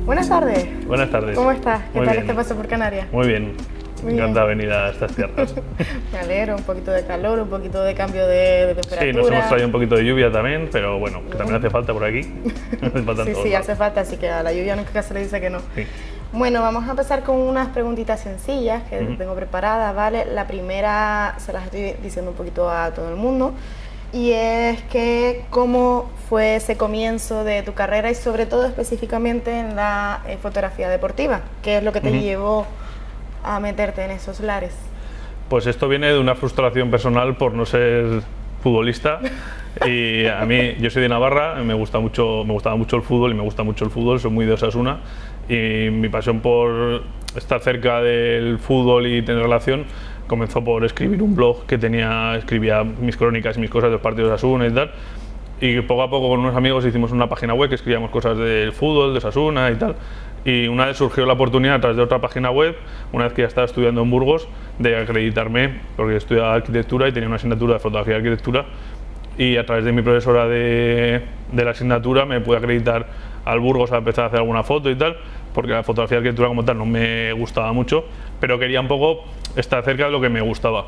Buenas tardes. Buenas tardes. ¿Cómo estás? ¿Qué Muy tal bien. este paso por Canarias? Muy bien. Muy Encantado de venir a estas tierras. Me alegro, un poquito de calor, un poquito de cambio de temperatura. Sí, nos hemos traído un poquito de lluvia también, pero bueno, que también hace falta por aquí. Hace falta en Sí, todos sí, lados. hace falta, así que a la lluvia nunca se le dice que no. Sí. Bueno, vamos a empezar con unas preguntitas sencillas que tengo preparadas, ¿vale? La primera se las estoy diciendo un poquito a todo el mundo y es que cómo fue ese comienzo de tu carrera y sobre todo específicamente en la fotografía deportiva. ¿Qué es lo que te llevó a meterte en esos lares? Pues esto viene de una frustración personal por no ser futbolista. Y a mí, yo soy de Navarra, me gustaba mucho el fútbol y me gusta mucho el fútbol, soy muy de Osasuna y mi pasión por estar cerca del fútbol y tener relación comenzó por escribir un blog que escribía mis crónicas y mis cosas de los partidos de Osasuna y tal. Y poco a poco con unos amigos hicimos una página web que escribíamos cosas del fútbol, de Osasuna y tal. Y una vez surgió la oportunidad a través de otra página web, una vez que ya estaba estudiando en Burgos, de acreditarme, porque estudiaba arquitectura y tenía una asignatura de fotografía y arquitectura. Y a través de mi profesora de la asignatura me pude acreditar al Burgos a empezar a hacer alguna foto y tal, porque la fotografía y arquitectura como tal no me gustaba mucho, pero quería un poco estar cerca de lo que me gustaba.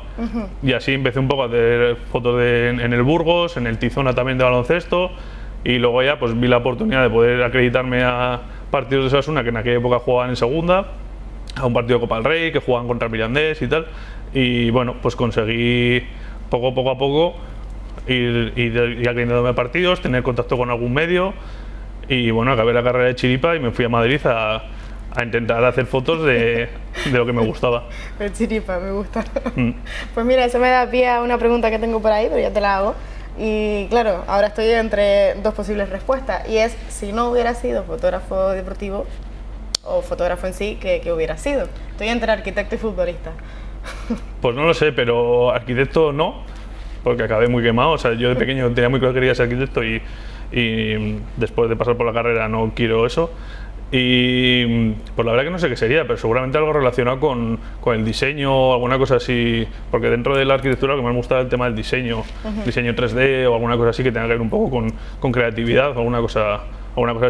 Y así empecé un poco a hacer fotos en el Burgos, en el Tizona también de baloncesto, y luego ya pues vi la oportunidad de poder acreditarme a partidos de Osasuna que en aquella época jugaban en segunda, a un partido de Copa del Rey que jugaban contra el Mirandés y tal, y bueno, pues conseguí poco a poco ir acreditándome a partidos, tener contacto con algún medio y bueno, acabé la carrera de chiripa y me fui a Madrid a intentar hacer fotos de lo que me gustaba. El chiripa, me gusta. Pues mira, eso me da pie a una pregunta que tengo por ahí, pero ya te la hago. Y claro, ahora estoy entre dos posibles respuestas y es, si no hubiera sido fotógrafo deportivo o fotógrafo en sí, ¿qué hubiera sido? Estoy entre arquitecto y futbolista. Pues no lo sé, pero arquitecto no, porque acabé muy quemado. O sea, yo de pequeño tenía muy claro que quería ser arquitecto y después de pasar por la carrera no quiero eso. Y pues la verdad que no sé qué sería, pero seguramente algo relacionado con el diseño o alguna cosa así, porque dentro de la arquitectura lo que más me gusta es el tema del diseño, diseño 3D o alguna cosa así que tenga que ver un poco con creatividad o alguna cosa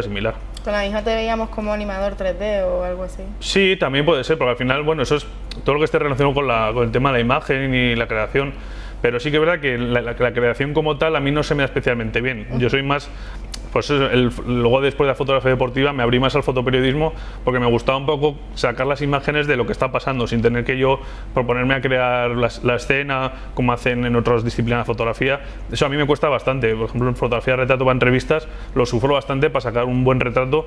similar. Con la misma te veíamos como animador 3D o algo así. Sí, también puede ser, porque al final, bueno, eso es todo lo que esté relacionado con el tema de la imagen y la creación. Pero sí que es verdad que la creación como tal a mí no se me da especialmente bien. Yo soy más, pues luego después de la fotografía deportiva me abrí más al fotoperiodismo porque me gustaba un poco sacar las imágenes de lo que está pasando sin tener que yo proponerme a crear la escena como hacen en otras disciplinas de fotografía. Eso a mí me cuesta bastante. Por ejemplo, en fotografía de retrato para entrevistas lo sufro bastante para sacar un buen retrato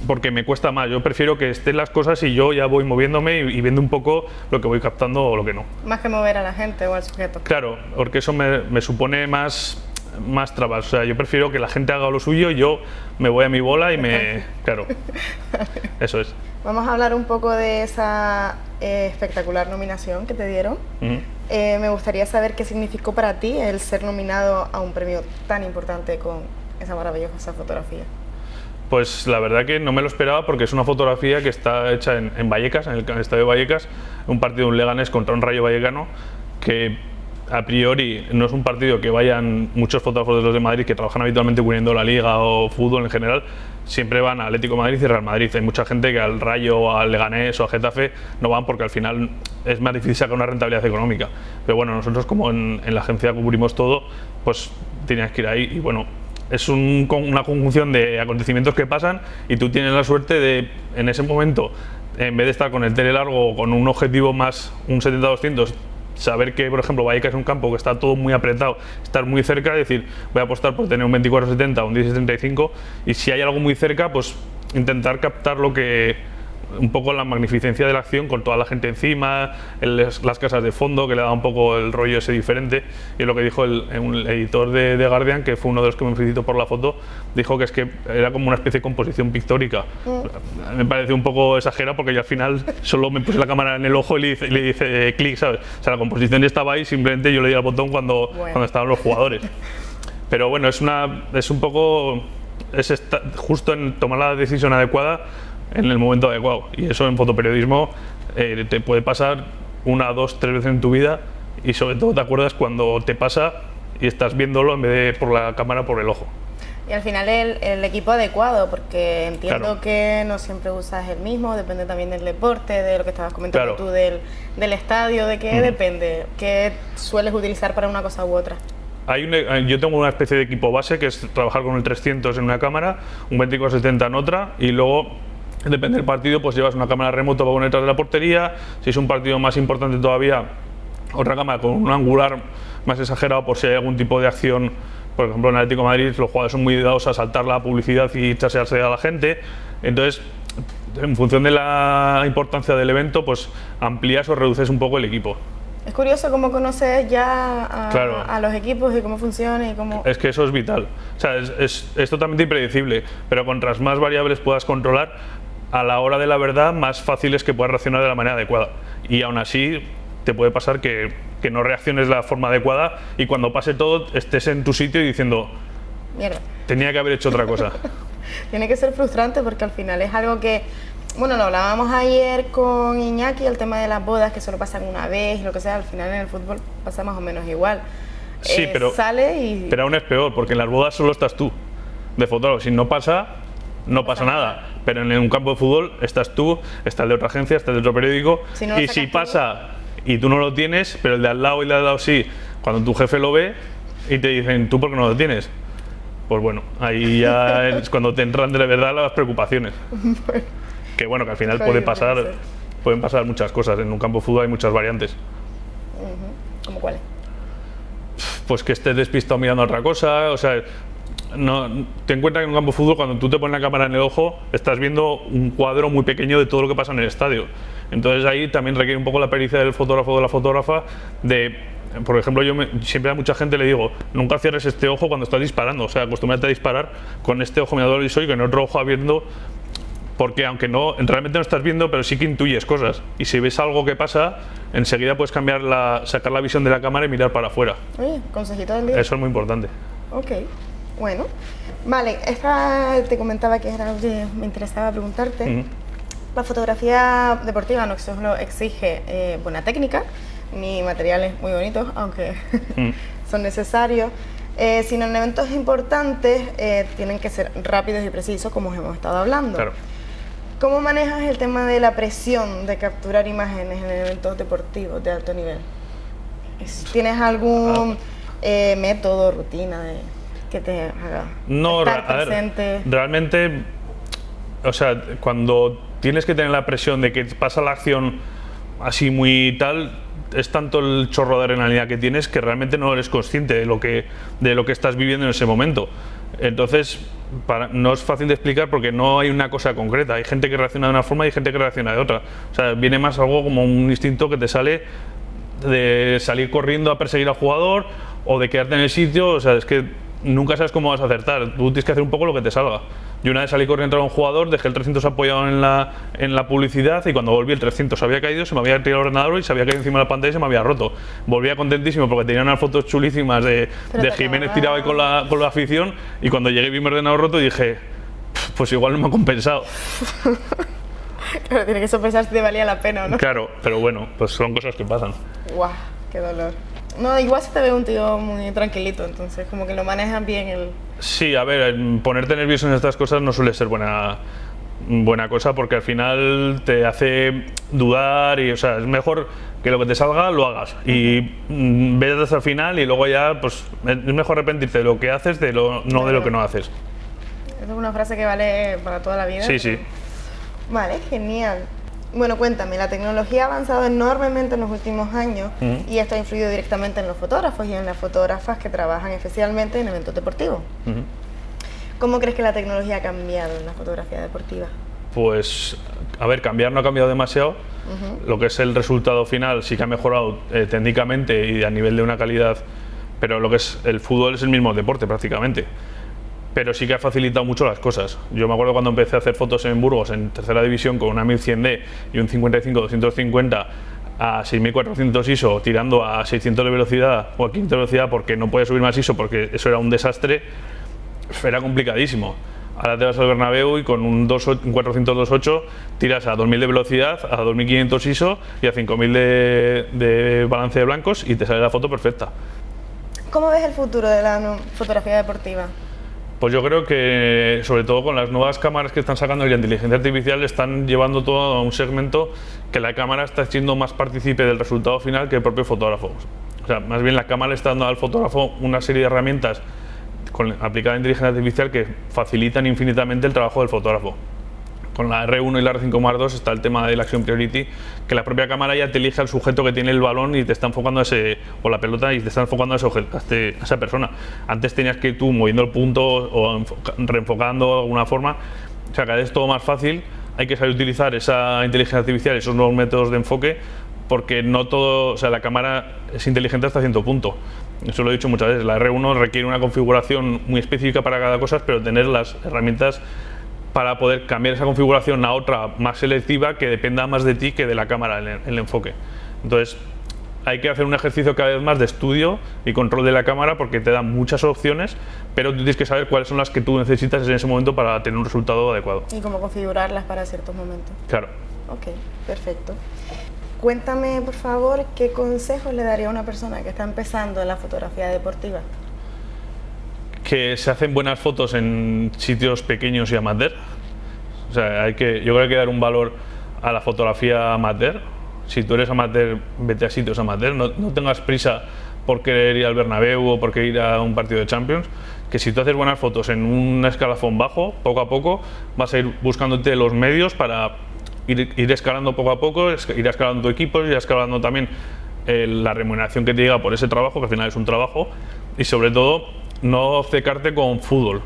porque me cuesta más. Yo prefiero que estén las cosas y yo ya voy moviéndome y viendo un poco lo que voy captando o lo que no. Más que mover a la gente o al sujeto. Claro, porque eso me supone más trabas. O sea, yo prefiero que la gente haga lo suyo y yo me voy a mi bola y claro, eso es. Vamos a hablar un poco de esa espectacular nominación que te dieron. Me gustaría saber qué significó para ti el ser nominado a un premio tan importante con esa maravillosa fotografía. Pues la verdad que no me lo esperaba porque es una fotografía que está hecha en Vallecas, en el estadio de Vallecas, un partido de un Leganés contra un Rayo Vallecano, que a priori no es un partido que vayan muchos fotógrafos de los de Madrid que trabajan habitualmente cubriendo la Liga o fútbol en general, siempre van a Atlético de Madrid y Real Madrid. Hay mucha gente que al Rayo, al Leganés o al Getafe no van porque al final es más difícil sacar una rentabilidad económica. Pero bueno, nosotros como en la agencia cubrimos todo, pues tenías que ir ahí y bueno, es una conjunción de acontecimientos que pasan y tú tienes la suerte de, en ese momento, en vez de estar con el tele largo o con un objetivo más, un 70-200, saber que, por ejemplo, Vallecas es un campo que está todo muy apretado, estar muy cerca, es decir, voy a apostar por tener un 24-70 o un 16-35 y si hay algo muy cerca, pues intentar captar un poco la magnificencia de la acción con toda la gente encima, las casas de fondo que le da un poco el rollo ese diferente y lo que dijo el editor de Guardian, que fue uno de los que me felicitó por la foto, dijo que es que era como una especie de composición pictórica. Me pareció un poco exagerado porque yo al final solo me puse la cámara en el ojo y le hice clic, ¿sabes? O sea, la composición ya estaba ahí, simplemente yo le di al botón cuando estaban los jugadores. Pero bueno, es un poco justo en tomar la decisión adecuada en el momento adecuado, y eso en fotoperiodismo te puede pasar 1, 2, 3 veces en tu vida y sobre todo te acuerdas cuando te pasa y estás viéndolo en vez de por la cámara, por el ojo. Y al final el equipo adecuado, porque entiendo Claro. que no siempre usas el mismo, depende también del deporte, de lo que estabas comentando Claro. tú del estadio, de qué depende, qué sueles utilizar para una cosa u otra. Yo tengo una especie de equipo base que es trabajar con el 300 en una cámara, un 24-70 en otra, y luego, depende del partido, pues llevas una cámara remota para poner detrás de la portería. Si es un partido más importante todavía, otra cámara con un angular más exagerado por si hay algún tipo de acción. Por ejemplo, en Atlético de Madrid los jugadores son muy dados a saltar la publicidad y chasearse a la gente. Entonces, en función de la importancia del evento, pues amplías o reduces un poco el equipo. Es curioso cómo conoces ya Claro. a los equipos y cómo funciona y cómo... Es que eso es vital. O sea, es totalmente impredecible, pero cuantas más variables puedas controlar, a la hora de la verdad, más fácil es que puedas reaccionar de la manera adecuada. Y aún así, te puede pasar que no reacciones de la forma adecuada y cuando pase todo, estés en tu sitio y diciendo, Mierda. tenía que haber hecho otra cosa. Tiene que ser frustrante porque al final es algo que, bueno, lo hablábamos ayer con Iñaki, el tema de las bodas que solo pasan una vez, lo que sea, al final en el fútbol pasa más o menos igual. Sí, Sale y... pero aún es peor, porque en las bodas solo estás tú, de fotógrafo. Si no pasa, no pasa nada. Pero en un campo de fútbol estás tú, está el de otra agencia, está el de otro periódico, Si no lo y si sacas tú- pasa y tú no lo tienes, pero el de al lado y el de al lado sí, cuando tu jefe lo ve y te dicen, ¿tú por qué no lo tienes? Pues bueno, ahí ya es cuando te entran de verdad las preocupaciones. Que bueno, que al final Jodido, puede ser. pueden pasar muchas cosas. En un campo de fútbol hay muchas variantes. ¿Cómo cuál es? Pues que estés despistado mirando a otra cosa, o sea, no, ten en cuenta que en un campo de fútbol cuando tú te pones la cámara en el ojo estás viendo un cuadro muy pequeño de todo lo que pasa en el estadio. Entonces ahí también requiere un poco la pericia del fotógrafo o de la fotógrafa de, por ejemplo, siempre a mucha gente le digo, nunca cierres este ojo cuando estás disparando, o sea, acostúmbrate a disparar con este ojo mirador y con el otro ojo abierto, porque aunque realmente no estás viendo, pero sí que intuyes cosas. Y si ves algo que pasa, enseguida puedes sacar la visión de la cámara y mirar para afuera. Oye, consejito del día. Eso es muy importante. Ok, bueno. Vale, esta te comentaba que era algo que me interesaba preguntarte. La fotografía deportiva no solo exige buena técnica, ni materiales muy bonitos, aunque son necesarios, sino en eventos importantes tienen que ser rápidos y precisos, como hemos estado hablando. Claro. ¿Cómo manejas el tema de la presión de capturar imágenes en eventos deportivos de alto nivel? ¿Tienes algún método, rutina que te haga estar a ver, presente? realmente, o sea, cuando tienes que tener la presión de que pasa la acción así muy tal, es tanto el chorro de adrenalina que tienes que realmente no eres consciente de lo que estás viviendo en ese momento. Entonces, no es fácil de explicar porque no hay una cosa concreta. Hay gente que reacciona de una forma y hay gente que reacciona de otra. O sea, viene más algo como un instinto que te sale de salir corriendo a perseguir al jugador o de quedarte en el sitio. O sea, es que nunca sabes cómo vas a acertar. Tú tienes que hacer un poco lo que te salga. Yo una vez salí corriendo a un jugador, dejé el 300 apoyado en la publicidad y cuando volví el 300 había caído, se me había tirado el ordenador y se había caído encima de la pantalla y se me había roto. Volvía contentísimo porque tenía unas fotos chulísimas de Jiménez tirado ahí con la afición y cuando llegué vi mi ordenador roto y dije, pues igual no me ha compensado. Claro, tiene que sopesar si te valía la pena o no. Claro, pero bueno, pues son cosas que pasan. Guau, qué dolor. No, igual se te ve un tío muy tranquilito, entonces como que lo manejan bien el... Sí, a ver, ponerte nervioso en estas cosas no suele ser buena cosa porque al final te hace dudar y, o sea, es mejor que lo que te salga lo hagas y ves hasta el final y luego ya, pues es mejor arrepentirte de lo que haces no de lo que no haces. Esa es una frase que vale para toda la vida. Sí, sí. Vale, genial. Bueno, cuéntame, la tecnología ha avanzado enormemente en los últimos años y esto ha influido directamente en los fotógrafos y en las fotógrafas que trabajan especialmente en eventos deportivos. ¿Cómo crees que la tecnología ha cambiado en la fotografía deportiva? Pues, a ver, cambiar no ha cambiado demasiado. Lo que es el resultado final sí que ha mejorado técnicamente y a nivel de una calidad, pero lo que es el fútbol es el mismo deporte prácticamente. Pero sí que ha facilitado mucho las cosas. Yo me acuerdo cuando empecé a hacer fotos en Burgos, en tercera división, con una 1100D y un 55-250 a 6400 ISO, tirando a 600 de velocidad o a 500 de velocidad porque no podía subir más ISO porque eso era un desastre, era complicadísimo. Ahora te vas al Bernabéu y con un 400-28 tiras a 2000 de velocidad, a 2500 ISO y a 5000 de balance de blancos y te sale la foto perfecta. ¿Cómo ves el futuro de la fotografía deportiva? Pues yo creo que, sobre todo con las nuevas cámaras que están sacando y la inteligencia artificial, están llevando todo a un segmento que la cámara está siendo más partícipe del resultado final que el propio fotógrafo. O sea, más bien la cámara está dando al fotógrafo una serie de herramientas aplicada a inteligencia artificial que facilitan infinitamente el trabajo del fotógrafo. Con la R1 y la R5 Mark II está el tema del Action Priority, que la propia cámara ya te elige al sujeto que tiene el balón y te está enfocando o la pelota y te está enfocando a esa persona. Antes tenías que ir tú moviendo el punto o reenfocando de alguna forma. O sea, cada vez es todo más fácil. Hay que saber utilizar esa inteligencia artificial, esos nuevos métodos de enfoque, porque no todo, o sea, la cámara es inteligente hasta cierto punto. Eso lo he dicho muchas veces. La R1 requiere una configuración muy específica para cada cosa, pero tener las herramientas para poder cambiar esa configuración a otra más selectiva que dependa más de ti que de la cámara, el enfoque. Entonces, hay que hacer un ejercicio cada vez más de estudio y control de la cámara, porque te dan muchas opciones, pero tú tienes que saber cuáles son las que tú necesitas en ese momento para tener un resultado adecuado. Y cómo configurarlas para ciertos momentos. Claro. Ok, perfecto. Cuéntame, por favor, ¿qué consejos le daría a una persona que está empezando en la fotografía deportiva? Que se hacen buenas fotos en sitios pequeños y amateur. O sea, yo creo que hay que dar un valor a la fotografía amateur. Si tú eres amateur, vete a sitios amateur. No tengas prisa por querer ir al Bernabéu o por querer ir a un partido de Champions. Que si tú haces buenas fotos en un escalafón bajo, poco a poco vas a ir buscándote los medios para ir escalando poco a poco, ir escalando tu equipo, ir escalando también la remuneración que te llega por ese trabajo, que al final es un trabajo, y sobre todo no obcecarte con fútbol,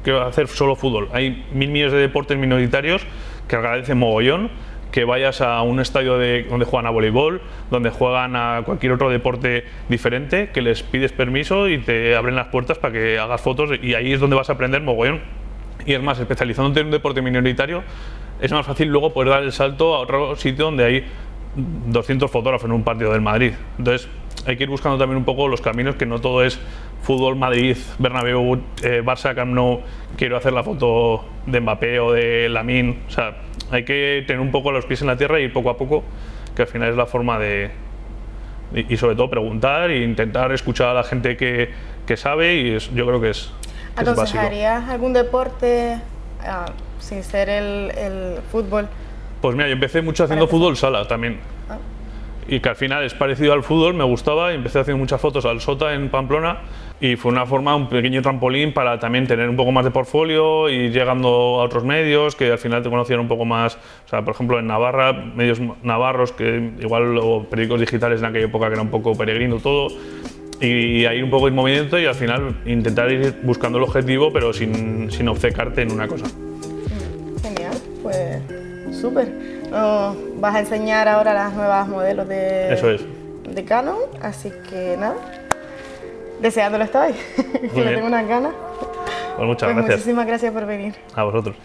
que hacer solo fútbol. Hay 1000 millones de deportes minoritarios que agradecen mogollón que vayas a un estadio donde juegan a voleibol, donde juegan a cualquier otro deporte diferente, que les pides permiso y te abren las puertas para que hagas fotos, y ahí es donde vas a aprender mogollón. Y es más, especializándote en un deporte minoritario, es más fácil luego poder dar el salto a otro sitio donde hay 200 fotógrafos en un partido del Madrid. Entonces hay que ir buscando también un poco los caminos, que no todo es fútbol, Madrid, Bernabéu, Barça, Camp Nou, quiero hacer la foto de Mbappé o de Lamine. O sea, hay que tener un poco los pies en la tierra y ir poco a poco, que al final es la forma y sobre todo preguntar e intentar escuchar a la gente que sabe, y yo creo que es básico. ¿Aconsejarías algún deporte sin ser el fútbol? Pues mira, yo empecé mucho haciendo fútbol sala también. Y que al final es parecido al fútbol, me gustaba, y empecé haciendo muchas fotos al Sota en Pamplona, y fue una forma, un pequeño trampolín para también tener un poco más de portfolio y llegando a otros medios que al final te conocían un poco más. O sea, por ejemplo, en Navarra, medios navarros, que igual, o periódicos digitales en aquella época, que era un poco peregrino todo, y ahí un poco en movimiento, y al final intentar ir buscando el objetivo, pero sin obcecarte en una cosa. Genial, pues súper. Vas a enseñar ahora las nuevas modelos de Canon, así que nada, deseándolo estoy, que le tengo unas ganas. Pues muchas gracias. Muchísimas gracias por venir. A vosotros.